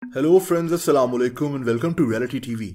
Hello friends, अस्सलाम वालेकुम and welcome to reality TV.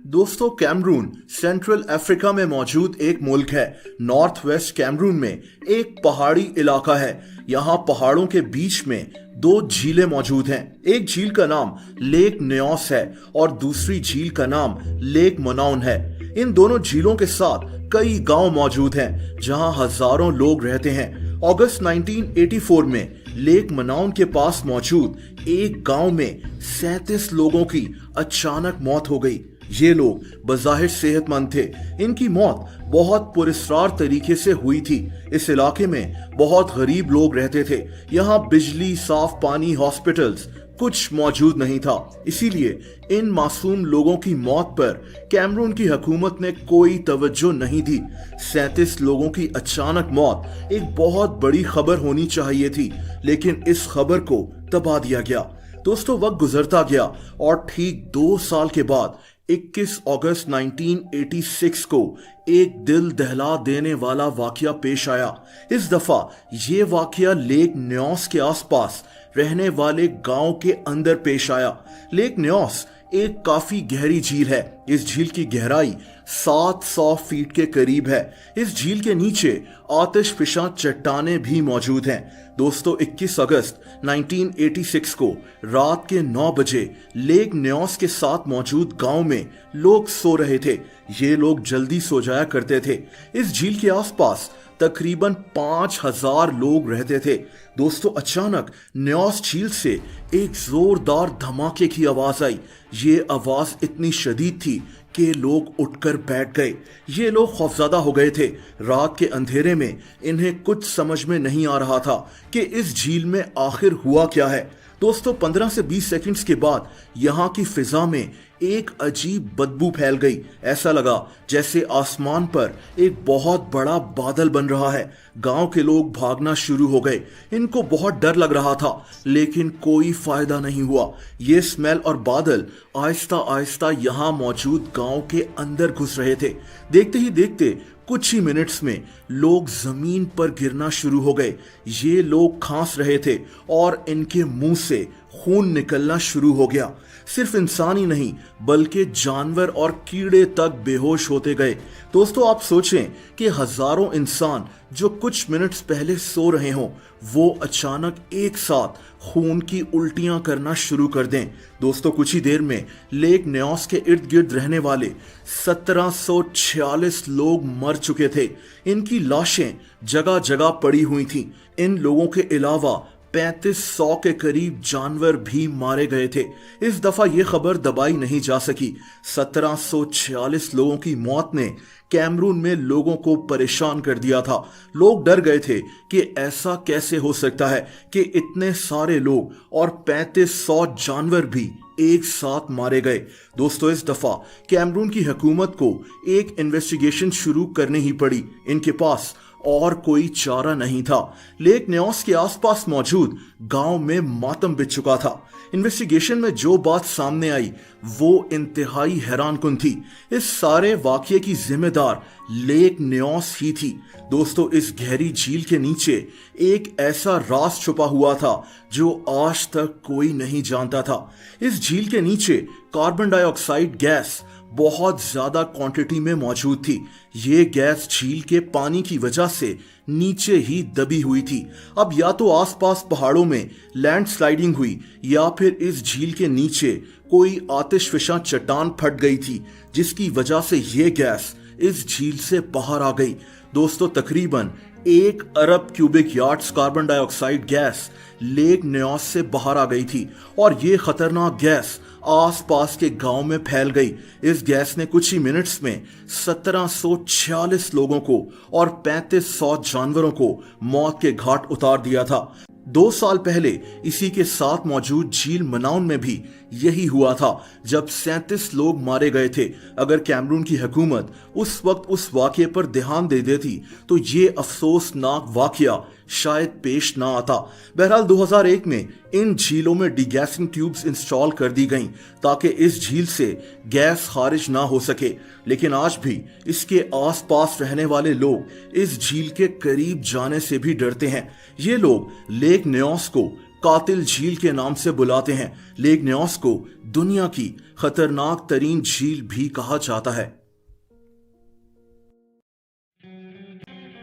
दोस्तों, कैमरून सेंट्रल अफ्रीका में मौजूद एक मुल्क है। नॉर्थ वेस्ट कैमरून में एक पहाड़ी इलाका है। यहाँ पहाड़ों के बीच में दो झीलें मौजूद हैं। एक झील का नाम लेक न्योस है और दूसरी झील का नाम लेक मनाउन है। इन दोनों झीलों के साथ कई गांव मौजूद हैं जहां हजारों लोग रहते हैं। अगस्त 1984 में लेक मनाउन के पास मौजूद एक गांव में 37 लोगों की अचानक मौत हो गई। ये लोग बज़ाहिर सेहतमंद थे। इनकी मौत बहुत पुरस्कार तरीके से हुई थी। इस इलाके में बहुत गरीब लोग रहते थे। यहाँ बिजली, साफ पानी, हॉस्पिटल्स कुछ मौजूद नहीं था। इसीलिए इन मासूम लोगों की मौत पर कैमरून की हुकूमत ने कोई तवज्जो नहीं दी। 37 लोगों की अचानक मौत एक बहुत बड़ी खबर होनी चाहिए थी, लेकिन इस खबर को दबा दिया गया। दोस्तों, वक्त गुजरता गया और ठीक 2 साल के बाद 21 अगस्त 1986 को एक दिल दहला देने वाला वाकया पेश आया। इस दफा ये वाकया लेक न्योस के आसपास रहने वाले गांव के अंदर पेश आया। लेक न्योस एक काफी गहरी झील है। इस झील की गहराई 700 फीट के करीब है। इस झील के नीचे आतिशफिशा चट्टानें भी मौजूद हैं। दोस्तों, 21 अगस्त 1986 को रात के 9 बजे लेक न्योस के साथ मौजूद गांव में लोग सो रहे थे। ये लोग जल्दी सो जाया करते थे। इस झील के आसपास तकरीबन 5000 लोग रहते थे। दोस्तों, अचानक न्योस झील से एक जोरदार धमाके की आवाज आई। ये आवाज इतनी शदीद थी कि लोग उठकर बैठ गए। ये लोग खौफजदा हो गए थे। रात के अंधेरे में इन्हें कुछ समझ में नहीं आ रहा था कि इस झील में आखिर हुआ क्या है। दोस्तों, 15 से 20 सेकंड्स के बाद यहाँ की फिजा में एक अजीब बदबू फैल गई। ऐसा लगा जैसे आसमान पर एक बहुत बड़ा बादल बन रहा है। गांव के लोग भागना शुरू हो गए। इनको बहुत डर लग रहा था, लेकिन कोई फायदा नहीं हुआ। ये स्मेल और बादल आहिस्ता आहिस्ता यहाँ मौजूद गांव के अंदर घुस रहे थे। देखते ही देखते कुछ ही मिनट्स में लोग जमीन पर गिरना शुरू हो गए। ये लोग खांस रहे थे और इनके मुंह से खून निकलना शुरू हो गया। सिर्फ इंसान ही नहीं, बल्कि जानवर और कीड़े तक बेहोश होते गए। दोस्तों, आप सोचें कि हजारों इंसान जो कुछ मिनट्स पहले सो रहे हों, वो अचानक एक साथ खून की उल्टियां करना शुरू कर दें। दोस्तों, कुछ ही देर में लेक न्योस के इर्द गिर्द रहने वाले 1746 लोग मर चुके थे। इनकी लाशें जगह जगह पड़ी हुई थीं। इन लोगों के अलावा 3500 के करीब जानवर भी मारे गए थे। इस दफा यह खबर दबाई नहीं जा सकी। 1746 लोगों की मौत ने कैमरून में लोगों को परेशान कर दिया था। लोग डर गए थे कि ऐसा कैसे हो सकता है कि इतने सारे लोग और 3500 जानवर भी एक साथ मारे गए। दोस्तों, इस दफा कैमरून की हुकूमत को एक इन्वेस्टिगेशन शुरू करनी ही पड़ी। इनके पास और कोई चारा नहीं था। लेक न्योस के आसपास मौजूद गांव में मातम बिछ चुका था। इन्वेस्टिगेशन में जो बात सामने आई वो इंतहाई हैरानकुन थी। इस सारे वाकये की जिम्मेदार लेक न्योस ही थी। दोस्तों, इस गहरी झील के नीचे एक ऐसा राज छुपा हुआ था जो आज तक कोई नहीं जानता था। इस झील के नीचे कार्बन डाइऑक्साइड गैस बहुत ज्यादा क्वांटिटी में मौजूद थी। ये गैस झील के पानी की वजह से नीचे ही दबी हुई थी। अब या तो आसपास पहाड़ों में लैंडस्लाइडिंग हुई या फिर इस झील के नीचे कोई आतिशफिशा चट्टान फट गई थी, जिसकी वजह से ये गैस इस झील से बाहर आ गई। दोस्तों, तकरीबन 1 अरब cubic yards carbon dioxide gas lake Nyos से बाहर आ गई थी और ये खतरनाक गैस आसपास के गांव में फैल गई। इस गैस ने कुछ ही मिनट्स में 1746 लोगों को और 3500 जानवरों को मौत के घाट उतार दिया था। 2 साल पहले इसी के साथ मौजूद झील मनाउन में भी यही हुआ था, जब 37 लोग मारे गए थे। अगर कैमरून की हुकूमत उस वक्त उस वाकये पर ध्यान दे देती तो ये अफसोसनाक वाकया शायद पेश ना आता। बहरहाल 2001 में इन झीलों में डिगैसिंग ट्यूब्स इंस्टॉल कर दी गईं ताकि इस झील से गैस खारिज ना हो सके, लेकिन आज भी इसके आसपास रहने वाले लोग इस झील के करीब जाने से भी डरते हैं। ये लोग लेक न्योस को कातिल झील के नाम से बुलाते हैं। लेक न्योस को दुनिया की खतरनाक तरीन झील भी कहा जाता है।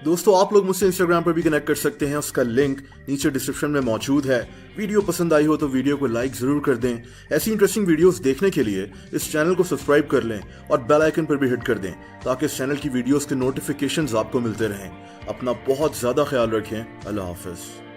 दोस्तों, आप लोग मुझसे इंस्टाग्राम पर भी कनेक्ट कर सकते हैं, उसका लिंक नीचे डिस्क्रिप्शन में मौजूद है। वीडियो पसंद आई हो तो वीडियो को लाइक जरूर कर दें। ऐसी इंटरेस्टिंग वीडियोस देखने के लिए इस चैनल को सब्सक्राइब कर लें और बेल आइकन पर भी हिट कर दें ताकि इस चैनल की वीडियोस के नोटिफिकेशंस आपको मिलते रहें। अपना बहुत ज्यादा ख्याल रखें। अल्लाह हाफिज।